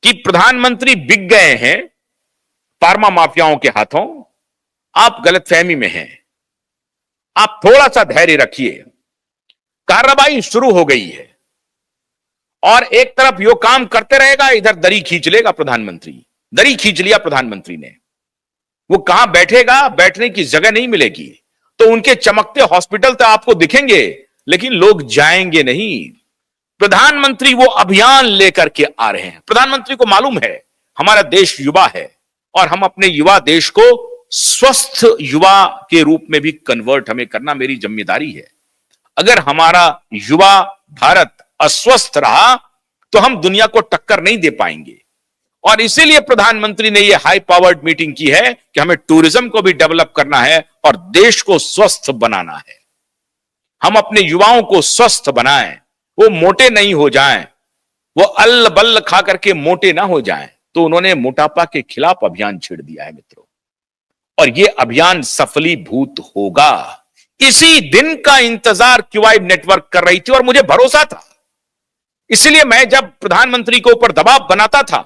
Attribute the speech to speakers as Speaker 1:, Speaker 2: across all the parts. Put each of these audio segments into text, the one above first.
Speaker 1: कि प्रधानमंत्री बिक गए हैं फार्मा माफियाओं के हाथों, आप गलतफहमी में हैं। आप थोड़ा सा धैर्य रखिए, कार्रवाई शुरू हो गई है और एक तरफ यो काम करते रहेगा, इधर दरी खींच लेगा प्रधानमंत्री। दरी खींच लिया प्रधानमंत्री ने। वो कहां बैठेगा, बैठने की जगह नहीं मिलेगी। तो उनके चमकते हॉस्पिटल तो आपको दिखेंगे, लेकिन लोग जाएंगे नहीं। प्रधानमंत्री वो अभियान लेकर के आ रहे हैं। प्रधानमंत्री को मालूम है हमारा देश युवा है और हम अपने युवा देश को स्वस्थ युवा के रूप में भी कन्वर्ट हमें करना मेरी जिम्मेदारी है। अगर हमारा युवा भारत अस्वस्थ रहा तो हम दुनिया को टक्कर नहीं दे पाएंगे। और इसीलिए प्रधानमंत्री ने यह हाई पावर्ड मीटिंग की है कि हमें टूरिज्म को भी डेवलप करना है और देश को स्वस्थ बनाना है। हम अपने युवाओं को स्वस्थ बनाएं, वो मोटे नहीं हो जाएं, वो अल्ल बल्ल खा करके मोटे ना हो जाएं। तो उन्होंने मोटापा के खिलाफ अभियान छेड़ दिया है मित्रों, और यह अभियान सफलीभूत होगा। इसी दिन का इंतजार क्यूआई नेटवर्क कर रही थी और मुझे भरोसा था। इसलिए मैं जब प्रधानमंत्री के ऊपर दबाव बनाता था,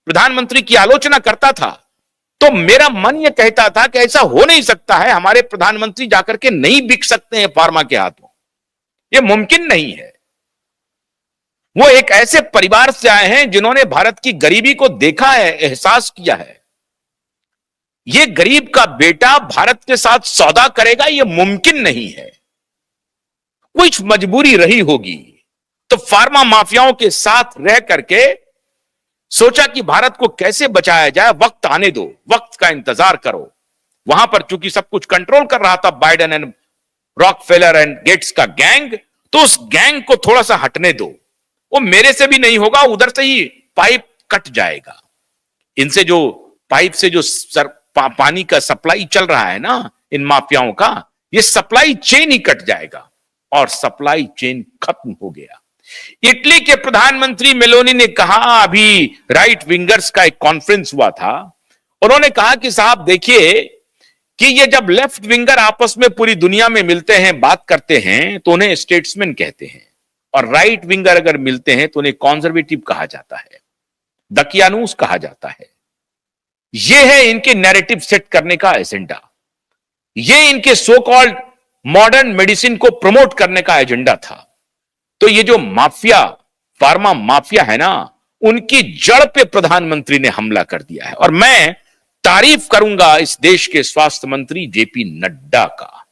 Speaker 1: प्रधानमंत्री की आलोचना करता था, तो मेरा मन यह कहता था कि ऐसा हो नहीं सकता है, हमारे प्रधानमंत्री जाकर के नहीं बिक सकते हैं फार्मा के हाथों, यह मुमकिन नहीं है। वो एक ऐसे परिवार से आए हैं जिन्होंने भारत की गरीबी को देखा है, एहसास किया है। यह गरीब का बेटा भारत के साथ सौदा करेगा, यह मुमकिन नहीं है। कुछ मजबूरी रही होगी, तो फार्मा माफियाओं के साथ रह करके सोचा कि भारत को कैसे बचाया जाए। वक्त आने दो, वक्त का इंतजार करो। वहां पर चूंकि सब कुछ कंट्रोल कर रहा था Biden and Rockefeller and Gates का गैंग, तो उस गैंग को थोड़ा सा हटने दो। वो मेरे से भी नहीं होगा, उधर से ही पाइप कट जाएगा। इनसे जो पाइप से जो पानी का सप्लाई चल रहा है ना इन माफियाओं का, ये सप्लाई चेन ही कट जाएगा। और सप्लाई चेन खत्म हो गया। इटली के प्रधानमंत्री मेलोनी ने कहा, अभी राइट विंगर्स का एक कॉन्फ्रेंस हुआ था, उन्होंने कहा कि साहब देखिए कि ये जब लेफ्ट विंगर आपस में पूरी दुनिया में मिलते हैं, बात करते हैं, तो उन्हें स्टेट्समैन कहते हैं, और राइट विंगर अगर मिलते हैं तो उन्हें कॉन्जर्वेटिव कहा जाता है, दकियानूस कहा जाता है। यह है इनके नैरेटिव सेट करने का एजेंडा। यह इनके सो कॉल्ड मॉडर्न मेडिसिन को प्रमोट करने का एजेंडा था। तो ये जो माफिया, फार्मा माफिया है ना, उनकी जड़ पे प्रधानमंत्री ने हमला कर दिया है। और मैं तारीफ करूंगा इस देश के स्वास्थ्य मंत्री जेपी नड्डा का।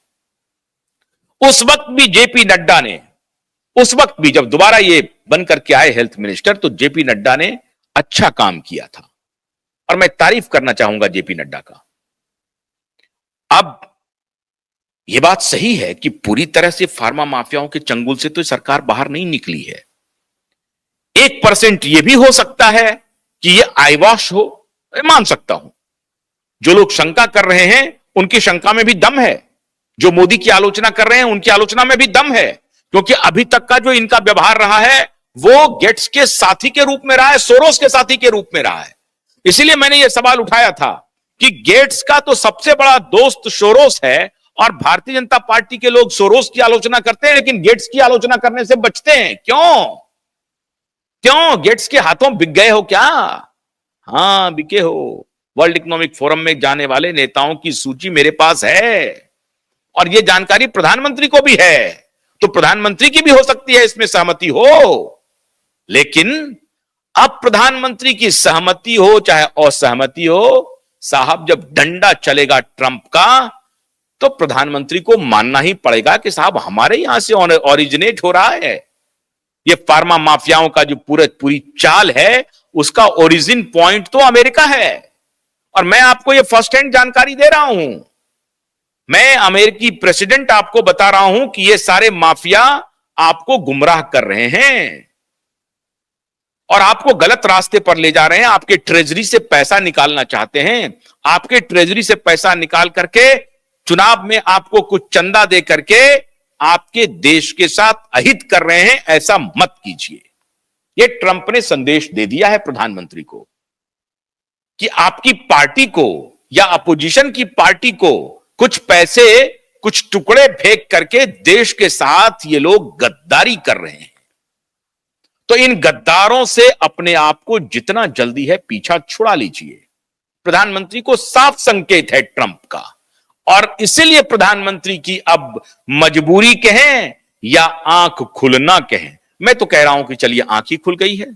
Speaker 1: उस वक्त भी जेपी नड्डा ने, उस वक्त भी जब दोबारा ये बनकर के आए हेल्थ मिनिस्टर, तो जेपी नड्डा ने अच्छा काम किया था और मैं तारीफ करना चाहूंगा जेपी नड्डा का। अब यह बात सही है कि पूरी तरह से फार्मा माफियाओं के चंगुल से तो सरकार बाहर नहीं निकली है। 1% यह भी हो सकता है कि यह आईवॉश हो, मान सकता हूं। जो लोग शंका कर रहे हैं उनकी शंका में भी दम है, जो मोदी की आलोचना कर रहे हैं उनकी आलोचना में भी दम है, क्योंकि अभी तक का जो इनका व्यवहार रहा है वो गेट्स के साथी के रूप में रहा है, सोरोस के साथी के रूप में रहा है। इसीलिए मैंने यह सवाल उठाया था कि गेट्स का तो सबसे बड़ा दोस्त सोरोस है और भारतीय जनता पार्टी के लोग सोरोस की आलोचना करते हैं लेकिन गेट्स की आलोचना करने से बचते हैं। क्यों? गेट्स के हाथों बिक गए हो क्या? हां, बिके हो। वर्ल्ड इकोनॉमिक फोरम में जाने वाले नेताओं की सूची मेरे पास है और यह जानकारी प्रधानमंत्री को भी है, तो प्रधानमंत्री की भी हो सकती है इसमें सहमति हो। लेकिन अब प्रधानमंत्री की सहमति हो चाहे असहमति हो, साहब जब डंडा चलेगा ट्रंप का तो प्रधानमंत्री को मानना ही पड़ेगा कि साहब हमारे यहां से ओरिजिनेट हो रहा है। ये फार्मा माफियाओं का जो पूरी चाल है उसका ओरिजिन पॉइंट तो अमेरिका है। और मैं आपको ये फर्स्ट हैंड जानकारी दे रहा हूं, मैं अमेरिकी प्रेसिडेंट आपको बता रहा हूं कि ये सारे माफिया आपको गुमराह कर रहे हैं और आपको गलत रास्ते पर ले जा रहे हैं। आपके ट्रेजरी से पैसा निकालना चाहते हैं, आपके ट्रेजरी से पैसा निकाल करके चुनाव में आपको कुछ चंदा दे करके आपके देश के साथ अहित कर रहे हैं। ऐसा मत कीजिए। यह ट्रंप ने संदेश दे दिया है प्रधानमंत्री को कि आपकी पार्टी को या अपोजिशन की पार्टी को कुछ पैसे, कुछ टुकड़े फेंक करके देश के साथ ये लोग गद्दारी कर रहे हैं। तो इन गद्दारों से अपने आप को जितना जल्दी है पीछा छुड़ा लीजिए। प्रधानमंत्री को साफ संकेत है ट्रंप का, और इसीलिए प्रधानमंत्री की अब मजबूरी कहें या आंख खुलना कहें, मैं तो कह रहा हूं कि चलिए आंख ही खुल गई है।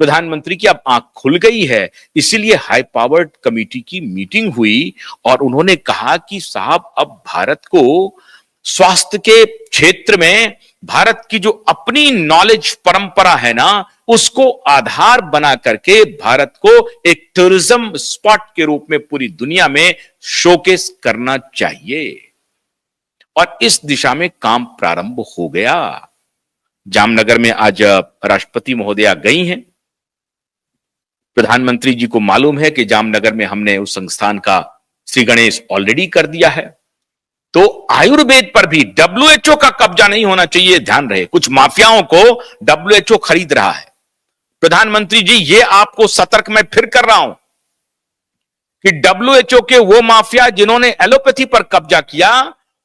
Speaker 1: प्रधानमंत्री की अब आंख खुल गई है, इसीलिए हाई पावर्ड कमेटी की मीटिंग हुई और उन्होंने कहा कि साहब अब भारत को स्वास्थ्य के क्षेत्र में भारत की जो अपनी नॉलेज परंपरा है ना, उसको आधार बना करके भारत को एक टूरिज्म स्पॉट के रूप में पूरी दुनिया में शोकेस करना चाहिए। और इस दिशा में काम प्रारंभ हो गया। जामनगर में आज राष्ट्रपति महोदया गई हैं। प्रधानमंत्री जी को मालूम है कि जामनगर में हमने उस संस्थान का श्री गणेश ऑलरेडी कर दिया है। तो आयुर्वेद पर भी डब्ल्यूएचओ का कब्जा नहीं होना चाहिए, ध्यान रहे। कुछ माफियाओं को डब्ल्यूएचओ खरीद रहा है। प्रधानमंत्री जी, ये आपको सतर्क मैं फिर कर रहा हूं कि डब्ल्यूएचओ के वो माफिया जिन्होंने एलोपैथी पर कब्जा किया,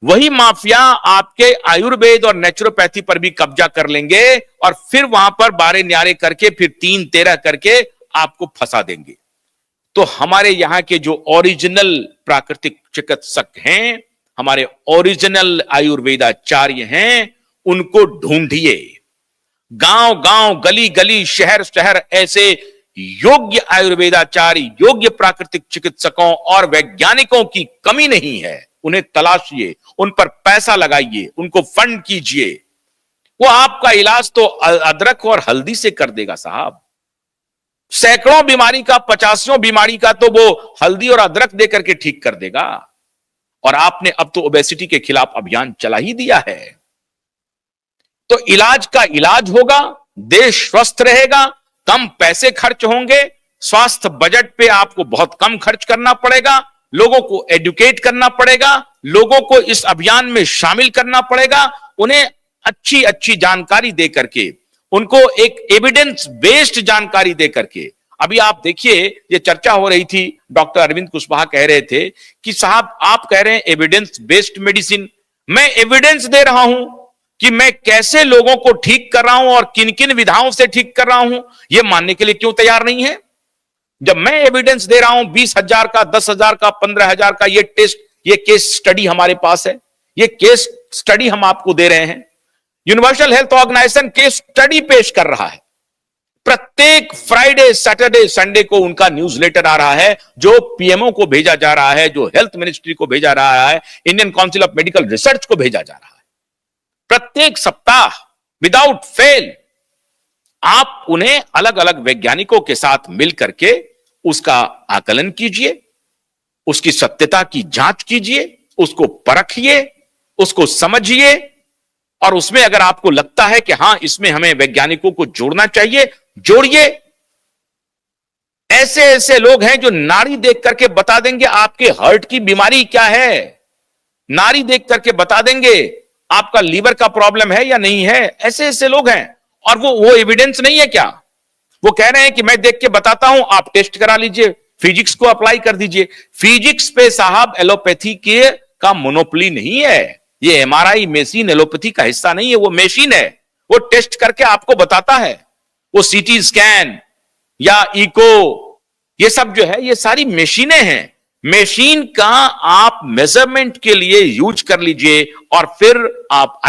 Speaker 1: वही माफिया आपके आयुर्वेद और नेचुरोपैथी पर भी कब्जा कर लेंगे और फिर वहां पर बारे न्यारे करके फिर 3-13 करके आपको फंसा देंगे। तो हमारे यहां के जो ओरिजिनल प्राकृतिक चिकित्सक हैं, हमारे ओरिजिनल आयुर्वेदाचार्य हैं, उनको ढूंढिए। गांव गांव, गली गली, शहर शहर ऐसे योग्य आयुर्वेदाचार्य, योग्य प्राकृतिक चिकित्सकों और वैज्ञानिकों की कमी नहीं है। उन्हें तलाशिए, उन पर पैसा लगाइए, उनको फंड कीजिए। वो आपका इलाज तो अदरक और हल्दी से कर देगा साहब। सैकड़ों बीमारी का, 50 बीमारी का तो वो हल्दी और अदरक देकर के ठीक कर देगा। और आपने अब तो ओबेसिटी के खिलाफ अभियान चला ही दिया है। तो इलाज का इलाज होगा, देश स्वस्थ रहेगा, कम पैसे खर्च होंगे, स्वास्थ्य बजट पे आपको बहुत कम खर्च करना पड़ेगा, लोगों को एजुकेट करना पड़ेगा, लोगों को इस अभियान में शामिल करना पड़ेगा, उन्हें अच्छी अच्छी जानकारी दे करके, उनको एक एविडेंस बेस्ड जानकारी दे करके। अभी आप देखिए, ये चर्चा हो रही थी, डॉक्टर अरविंद कुशवाहा कह रहे थे कि साहब आप कह रहे हैं एविडेंस बेस्ड मेडिसिन, मैं एविडेंस दे रहा हूं कि मैं कैसे लोगों को ठीक कर रहा हूं और किन किन विधाओं से ठीक कर रहा हूं, यह मानने के लिए क्यों तैयार नहीं है? जब मैं एविडेंस दे रहा हूं 20,000 का, 10,000 का, 15,000 का, ये टेस्ट, ये केस स्टडी हमारे पास है, ये केस स्टडी हम आपको दे रहे हैं। Universal health organisation case study पेश कर रहा है। प्रत्येक फ्राइडे, सैटरडे, संडे को उनका न्यूज़लेटर आ रहा है, जो पीएमओ को भेजा जा रहा है, जो हेल्थ मिनिस्ट्री को भेजा रहा है, Indian council of medical research को भेजा जा रहा है। प्रत्येक सप्ताह विदाउट फेल आप उन्हें अलग अलग वैज्ञानिकों के साथ मिलकर के उसका आकलन कीजिए, उसकी सत्यता की जांच कीजिए, उसको परखिए, उसको समझिए, और उसमें अगर आपको लगता है कि हां इसमें हमें वैज्ञानिकों को जोड़ना चाहिए, जोड़िए। ऐसे ऐसे लोग हैं जो नाड़ी देख करके बता देंगे आपके हार्ट की बीमारी क्या है, नाड़ी देख करके बता देंगे आपका लीवर का प्रॉब्लम है या नहीं है। ऐसे ऐसे लोग हैं, और वो एविडेंस नहीं है क्या? वो कह रहे हैं कि मैं देख के बताता हूं, आप टेस्ट करा लीजिए, फिजिक्स को अप्लाई कर दीजिए। फिजिक्स पे साहब एलोपैथी के का मोनोपोली नहीं है। ये एमआरआई मशीन एलोपैथी का हिस्सा नहीं है, वो मशीन है, वो टेस्ट करके आपको बताता है। वो सीटी स्कैन या इको, ये सब जो है ये सारी मशीनें हैं। मशीन का आप मेजरमेंट के लिए यूज कर लीजिए और फिर आप